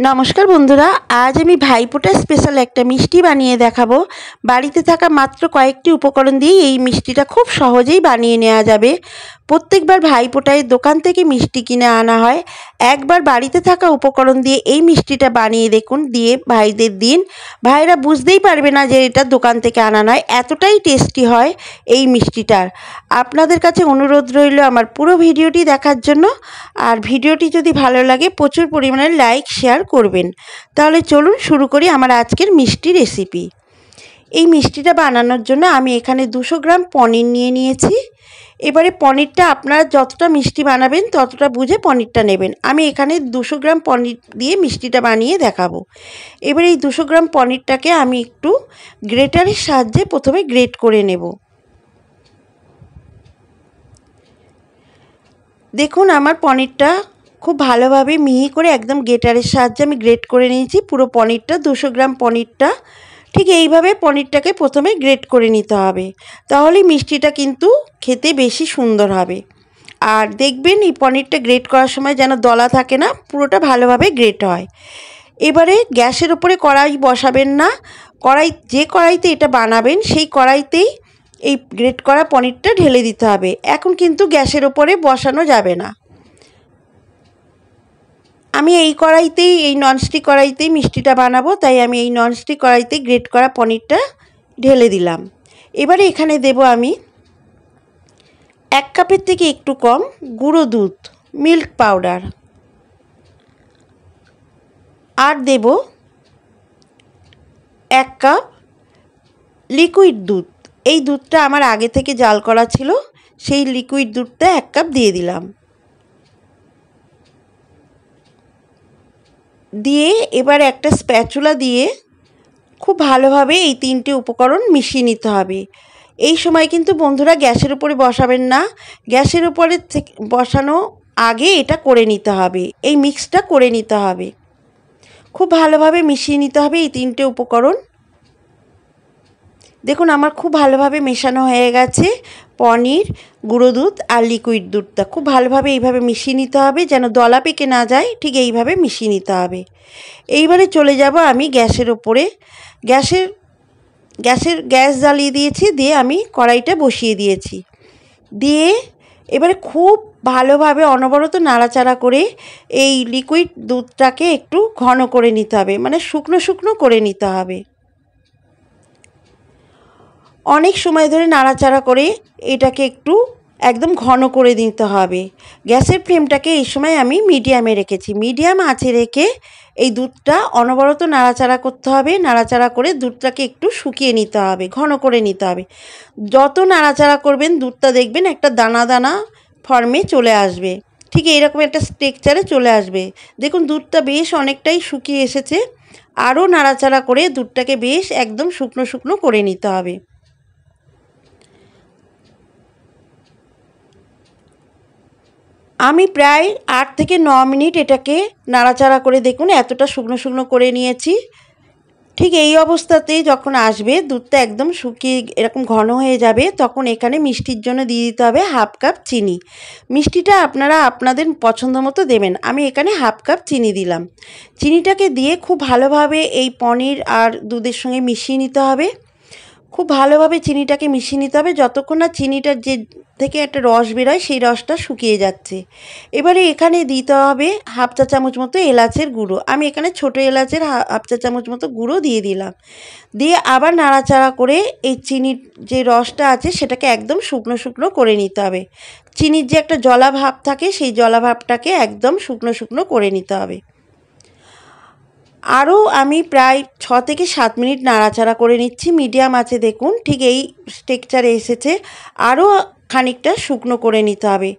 নমস্কার বন্ধুরা, আজ আমি ভাইফোঁটা স্পেশাল একটা মিষ্টি বানিয়ে দেখাবো। বাড়িতে থাকা মাত্র কয়েকটি উপকরণ দিয়ে এই মিষ্টিটা খুব সহজেই বানিয়ে নেওয়া যাবে। প্রত্যেকবার ভাইফোঁটায় দোকান থেকে মিষ্টি কিনে আনা হয়, একবার বাড়িতে থাকা উপকরণ দিয়ে এই মিষ্টিটা বানিয়ে দেখুন, দিয়ে ভাইদের দিন। ভাইরা বুঝতেই পারবে না যে এটা দোকান থেকে আনা নয়, এতটাই টেস্টি হয় এই মিষ্টিটার। আপনাদের কাছে অনুরোধ রইল আমার পুরো ভিডিওটি দেখার জন্য। আর ভিডিওটি যদি ভালো লাগে প্রচুর পরিমাণে লাইক শেয়ার করবেন। তাহলে চলুন শুরু করি আমার আজকের মিষ্টি রেসিপি। এই মিষ্টিটা বানানোর জন্য আমি এখানে 200 গ্রাম পনির নিয়ে নিয়েছি। এবারে পনিরটা আপনারা যতটা মিষ্টি বানাবেন ততটা বুঝে পনিরটা নেবেন। আমি এখানে 200 গ্রাম পনির দিয়ে মিষ্টিটা বানিয়ে দেখাবো। এবারে এই 200 গ্রাম পনিরটাকে আমি একটু গ্রেটারের সাহায্যে প্রথমে গ্রেট করে নেব। দেখুন আমার পনিরটা খুব ভালোভাবে মিহি করে একদম গ্রেটারের সাহায্যে আমি গ্রেট করে নিয়েছি। পুরো পনিরটা 200 গ্রাম পনিরটা ঠিক এইভাবে পনিরটাকে প্রথমে গ্রেট করে নিতে হবে, তাহলে মিষ্টিটা কিন্তু খেতে বেশি সুন্দর হবে। আর দেখবেন এই পনিরটা গ্রেট করার সময় যেন দলা থাকে না, পুরোটা ভালোভাবে গ্রেট হয়। এবারে গ্যাসের উপরে কড়াই বসাবেন না, যে কড়াইতে এটা বানাবেন সেই কড়াইতেই এই গ্রেট করা পনিরটা ঢেলে দিতে হবে। এখন কিন্তু গ্যাসের ওপরে বসানো যাবে না। আমি এই কড়াইতেই, এই ননস্টিক কড়াইতেই মিষ্টিটা বানাবো, তাই আমি এই ননস্টিক কড়াইতে গ্রেট করা পনিরটা ঢেলে দিলাম। এবারে এখানে দেব আমি 1 কাপের থেকে একটু কম গুঁড়ো দুধ, মিল্ক পাউডার, আর দেব 1 কাপ লিকুইড দুধ। এই দুধটা আমার আগে থেকে জাল করা ছিল, সেই লিকুইড দুধটা 1 কাপ দিয়ে দিলাম। দিয়ে এবার একটা স্প্যাচুলা দিয়ে খুব ভালোভাবে এই 3টে উপকরণ মিশিয়ে নিতে হবে। এই সময় কিন্তু বন্ধুরা গ্যাসের উপরে বসাবেন না, গ্যাসের উপরে বসানো আগে এটা করে নিতে হবে, এই মিক্সটা করে নিতে হবে। খুব ভালোভাবে মিশিয়ে নিতে হবে এই 3টে উপকরণ। দেখুন আমার খুব ভালোভাবে মেশানো হয়ে গেছে। পনির, গুঁড়ো দুধ আর লিকুইড দুধটা খুব ভালোভাবে এইভাবে মিশিয়ে নিতে হবে, যেন দলা পেকে না যায়, ঠিক এইভাবে মিশিয়ে নিতে হবে। এইবারে চলে যাব আমি গ্যাসের ওপরে। গ্যাস জ্বালিয়ে দিয়েছি, দিয়ে আমি কড়াইটা বসিয়ে দিয়েছি। দিয়ে এবারে খুব ভালোভাবে অনবরত নাড়াচাড়া করে এই লিকুইড দুধটাকে একটু ঘন করে নিতে হবে, মানে শুকনো শুকনো করে নিতে হবে। অনেক সময় ধরে নাড়াচাড়া করে এটাকে একটু একদম ঘন করে দিতে হবে। গ্যাসের ফ্লেমটাকে এই সময় আমি মিডিয়ামে রেখেছি। মিডিয়াম আঁচে রেখে এই দুধটা অনবরত নাড়াচাড়া করতে হবে। নাড়াচাড়া করে দুধটাকে একটু শুকিয়ে নিতে হবে, ঘন করে নিতে হবে। যত নাড়াচাড়া করবেন দুধটা দেখবেন একটা দানা দানা ফর্মে চলে আসবে, ঠিক এইরকম একটা টেক্সচারে চলে আসবে। দেখুন দুধটা বেশ অনেকটাই শুকিয়ে এসেছে। আরও নাড়াচাড়া করে দুধটাকে বেশ একদম শুকনো শুকনো করে নিতে হবে। আমি প্রায় 8 থেকে 9 মিনিট এটাকে নাড়াচাড়া করে দেখুন এতটা শুকনো শুকনো করে নিয়েছি। ঠিক এই অবস্থাতেই যখন আসবে, দুধটা একদম শুকিয়ে এরকম ঘন হয়ে যাবে, তখন এখানে মিষ্টির জন্য দিয়ে দিতে হবে 1/2 কাপ চিনি। মিষ্টিটা আপনারা আপনাদের পছন্দ মতো দেবেন। আমি এখানে 1/2 কাপ চিনি দিলাম। চিনিটাকে দিয়ে খুব ভালোভাবে এই পনির আর দুধের সঙ্গে মিশিয়ে নিতে হবে। খুব ভালোভাবে চিনিটাকে মিশিয়ে নিতে হবে যতক্ষণ না চিনিটার যে থেকে একটা রস বেরোয় সেই রসটা শুকিয়ে যাচ্ছে। এবারে এখানে দিতে হবে 1/2 চা চামচ মতো এলাচের গুঁড়ো। আমি এখানে ছোটো এলাচের 1/2 চা চামচ মতো গুঁড়ো দিয়ে দিলাম। দিয়ে আবার নাড়াচাড়া করে এই চিনির যে রসটা আছে সেটাকে একদম শুকনো শুকনো করে নিতে হবে। চিনির যে একটা জলা ভাব থাকে সেই জলা ভাবটাকে একদম শুকনো শুকনো করে নিতে হবে। আরও আমি প্রায় 6 থেকে 7 মিনিট নাড়াচাড়া করে নিচ্ছি মিডিয়াম আছে। দেখুন ঠিক এই টেক্সচারে এসেছে। আরও খানিকটা শুকনো করে নিতে হবে,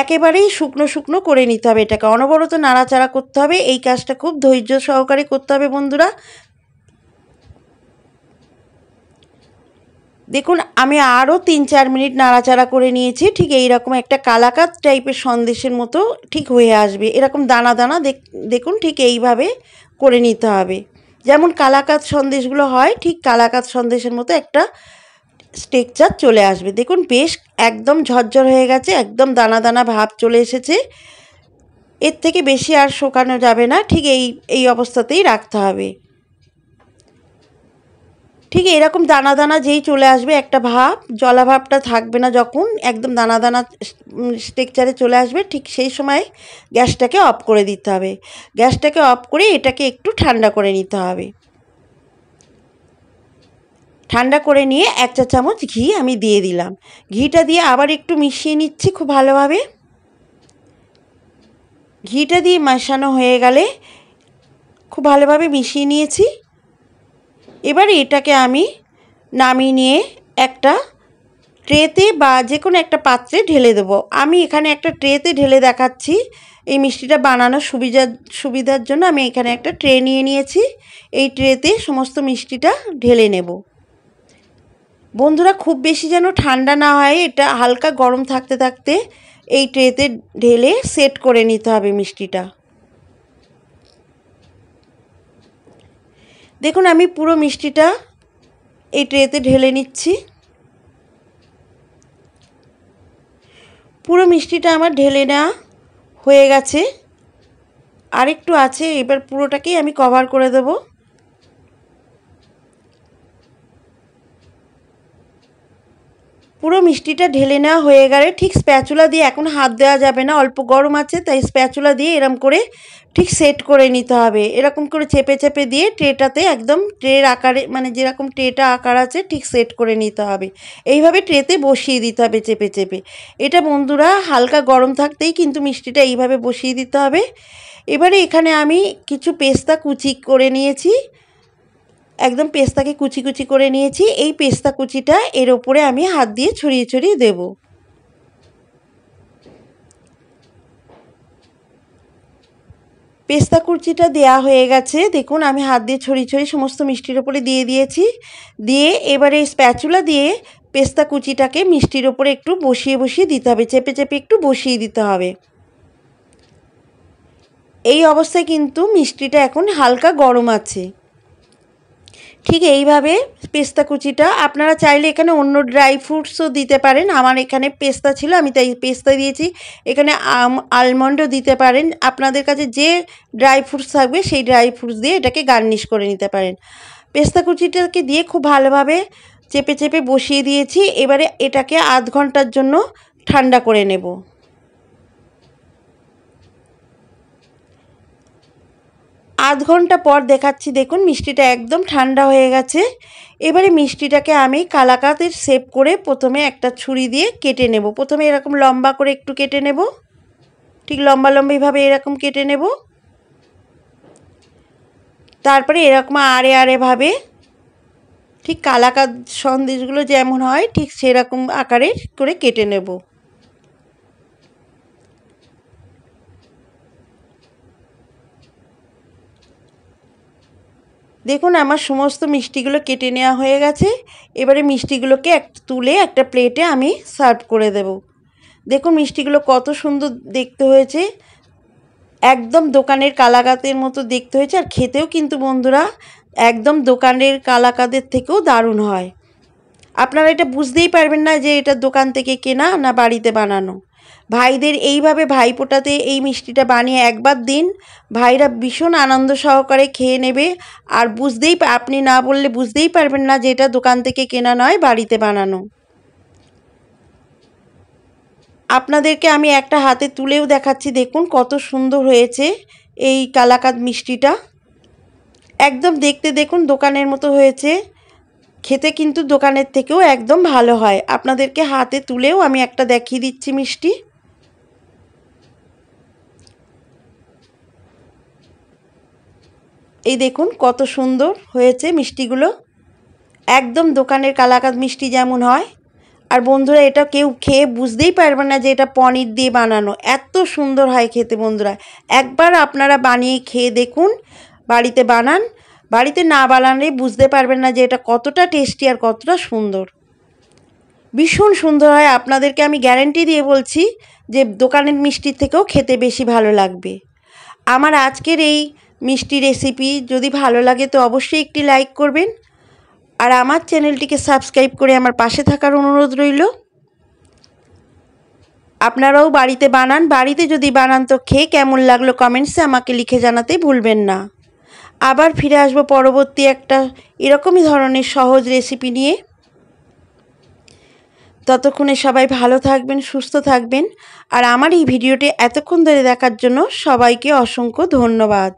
একেবারেই শুকনো শুকনো করে নিতে হবে। এটাকে অনবরত নাড়াচাড়া করতে হবে। এই কাজটা খুব ধৈর্য সহকারে করতে হবে বন্ধুরা। দেখুন আমি আরও 3-4 মিনিট নাড়াচাড়া করে নিয়েছি। ঠিক এই রকম একটা কালাকাঁদ টাইপের সন্দেশের মতো ঠিক হয়ে আসবে, এরকম দানা দানা দেখুন ঠিক এইভাবে করে নিতে হবে। যেমন কালাকাঁদ সন্দেশগুলো হয়, ঠিক কালাকাঁদ সন্দেশের মতো একটা টেক্সচার চলে আসবে। দেখুন বেশ একদম ঝরঝর হয়ে গেছে, একদম দানা দানা ভাব চলে এসেছে। এর থেকে বেশি আর শুকানো যাবে না, ঠিক এই অবস্থাতেই রাখতে হবে। ঠিক এরকম দানা দানা যেই চলে আসবে, একটা ভাব, জলা ভাবটা থাকবে না, যখন একদম দানা দানা টেক্সচারে চলে আসবে, ঠিক সেই সময় গ্যাসটাকে অফ করে দিতে হবে। গ্যাসটাকে অফ করে এটাকে একটু ঠান্ডা করে নিতে হবে। ঠান্ডা করে নিয়ে 1 চা চামচ ঘি আমি দিয়ে দিলাম। ঘিটা দিয়ে আবার একটু মিশিয়ে নিচ্ছি খুব ভালোভাবে। ঘিটা দিয়ে মেশানো হয়ে গেলে খুব ভালোভাবে মিশিয়ে নিয়েছি। এবারে এটাকে আমি নামিয়ে নিয়ে একটা ট্রেতে বা যে কোনো একটা পাত্রে ঢেলে দেবো। আমি এখানে একটা ট্রেতে ঢেলে দেখাচ্ছি। এই মিষ্টিটা বানানোর সুবিধার জন্য আমি এখানে একটা ট্রে নিয়ে নিয়েছি। এই ট্রেতে সমস্ত মিষ্টিটা ঢেলে নেব। বন্ধুরা, খুব বেশি যেন ঠান্ডা না হয়, এটা হালকা গরম থাকতে থাকতে এই ট্রেতে ঢেলে সেট করে নিতে হবে মিষ্টিটা। দেখুন আমি পুরো মিষ্টিটা এই ট্রেতে ঢেলে নিচ্ছি। পুরো মিষ্টিটা আমার ঢেলে নেওয়া হয়ে গেছে, আরেকটু আছে, এবার পুরোটাকেই আমি কভার করে দেব। পুরো মিষ্টিটা ঢেলে নেওয়া হয়ে গেলে ঠিক স্প্যাচুলা দিয়ে, এখন হাত দেওয়া যাবে না, অল্প গরম আছে, তাই স্প্যাচুলা দিয়ে এরকম করে ঠিক সেট করে নিতে হবে। এরকম করে চেপে চেপে দিয়ে ট্রেটাতে একদম ট্রের আকারে, মানে যেরকম ট্রেটা আকার আছে ঠিক সেট করে নিতে হবে। এইভাবে ট্রেতে বসিয়ে দিতে হবে চেপে চেপে। এটা বন্ধুরা হালকা গরম থাকতেই কিন্তু মিষ্টিটা এইভাবে বসিয়ে দিতে হবে। এবারে এখানে আমি কিছু পেস্তা কুচি করে নিয়েছি, একদম পেস্তাকে কুচি কুচি করে নিয়েছি। এই পেস্তা কুচিটা এর ওপরে আমি হাত দিয়ে ছড়িয়ে ছড়িয়ে দেব। পেস্তা কুচিটা দেয়া হয়ে গেছে, দেখুন আমি হাত দিয়ে ছড়িয়ে ছড়িয়ে সমস্ত মিষ্টির ওপরে দিয়ে দিয়েছি। দিয়ে এবারে স্প্যাচুলা দিয়ে পেস্তা কুচিটাকে মিষ্টির ওপরে একটু বসিয়ে বসিয়ে দিতে হবে, চেপে চেপে একটু বসিয়ে দিতে হবে। এই অবস্থায় কিন্তু মিষ্টিটা এখন হালকা গরম আছে। ঠিক এইভাবে পেস্তা কুচিটা, আপনারা চাইলে এখানে অন্য ড্রাই ফ্রুটসও দিতে পারেন। আমার এখানে পেস্তা ছিল, আমি তাই পেস্তা দিয়েছি। এখানে আলমন্ডও দিতে পারেন। আপনাদের কাছে যে ড্রাই ফ্রুটস থাকবে সেই ড্রাই ফ্রুটস দিয়ে এটাকে গার্নিশ করে নিতে পারেন। পেস্তা কুচিটাকে দিয়ে খুব ভালোভাবে চেপে চেপে বসিয়ে দিয়েছি। এবারে এটাকে আধ ঘন্টার জন্য ঠান্ডা করে নেব। আধ ঘন্টা পর দেখাচ্ছি, দেখুন মিষ্টিটা একদম ঠান্ডা হয়ে গেছে। এবারে মিষ্টিটাকে আমি কালাকাতের শেপ করে প্রথমে একটা ছুরি দিয়ে কেটে নেব। প্রথমে এরকম লম্বা করে একটু কেটে নেব, ঠিক লম্বা লম্বিভাবে এরকম কেটে নেব। তারপরে এরকম আড়ে আড়েভাবে, ঠিক কালাকাত সন্দেশগুলো যেমন হয় ঠিক সেরকম আকারে করে কেটে নেব। দেখুন আমার সমস্ত মিষ্টিগুলো কেটে নেওয়া হয়ে গেছে। এবারে মিষ্টিগুলোকে তুলে একটা প্লেটে আমি সার্ভ করে দেব। দেখুন মিষ্টিগুলো কত সুন্দর দেখতে হয়েছে, একদম দোকানের কালাকাতের মতো দেখতে হয়েছে। আর খেতেও কিন্তু বন্ধুরা একদম দোকানের কালাকাতের থেকেও দারুণ হয়। আপনারা এটা বুঝতেই পারবেন না যে এটা দোকান থেকে কেনা না বাড়িতে বানানো। ভাইদের এইভাবে ভাইফোঁটাতে এই মিষ্টিটা বানিয়ে একবার দিন, ভাইরা ভীষণ আনন্দ সহকারে খেয়ে নেবে। আর আপনি না বললে বুঝতেই পারবেন না যে এটা দোকান থেকে কেনা নয়, বাড়িতে বানানো। আপনাদেরকে আমি একটা হাতে তুলেও দেখাচ্ছি, দেখুন কত সুন্দর হয়েছে এই কালাকাঁদ মিষ্টিটা। একদম দেখতে দেখুন দোকানের মতো হয়েছে, খেতে কিন্তু দোকানের থেকেও একদম ভালো হয়। আপনাদেরকে হাতে তুলেও আমি একটা দেখিয়ে দিচ্ছি মিষ্টি। এই দেখুন কত সুন্দর হয়েছে মিষ্টিগুলো, একদম দোকানের কালাকাঁদ মিষ্টি যেমন হয়। আর বন্ধুরা এটা কেউ খেয়ে বুঝতেই পারবে না যে এটা পনির দিয়ে বানানো, এত সুন্দর হয় খেতে। বন্ধুরা একবার আপনারা বানিয়ে খেয়ে দেখুন, বাড়িতে বানান, বাড়িতে না বানালে বুঝতে পারবেন না যে এটা কতটা টেস্টি আর কতটা সুন্দর। ভীষণ সুন্দর হয়, আপনাদেরকে আমি গ্যারান্টি দিয়ে বলছি যে দোকানের মিষ্টির থেকেও খেতে বেশি ভালো লাগবে। আমার আজকের এই মিষ্টি রেসিপি যদি ভালো লাগে তো অবশ্যই একটি লাইক করবেন, আর আমার চ্যানেলটিকে সাবস্ক্রাইব করে আমার পাশে থাকার অনুরোধ রইল। আপনারাও বাড়িতে বানান। বাড়িতে যদি বানান তো খেয়ে কেমন লাগলো কমেন্টসে আমাকে লিখে জানাতে ভুলবেন না। আবার ফিরে আসবো পরবর্তী একটা এরকমই ধরনের সহজ রেসিপি নিয়ে। ততক্ষণে সবাই ভালো থাকবেন, সুস্থ থাকবেন। আর আমার এই ভিডিওটি এতক্ষণ ধরে দেখার জন্য সবাইকে অসংখ্য ধন্যবাদ।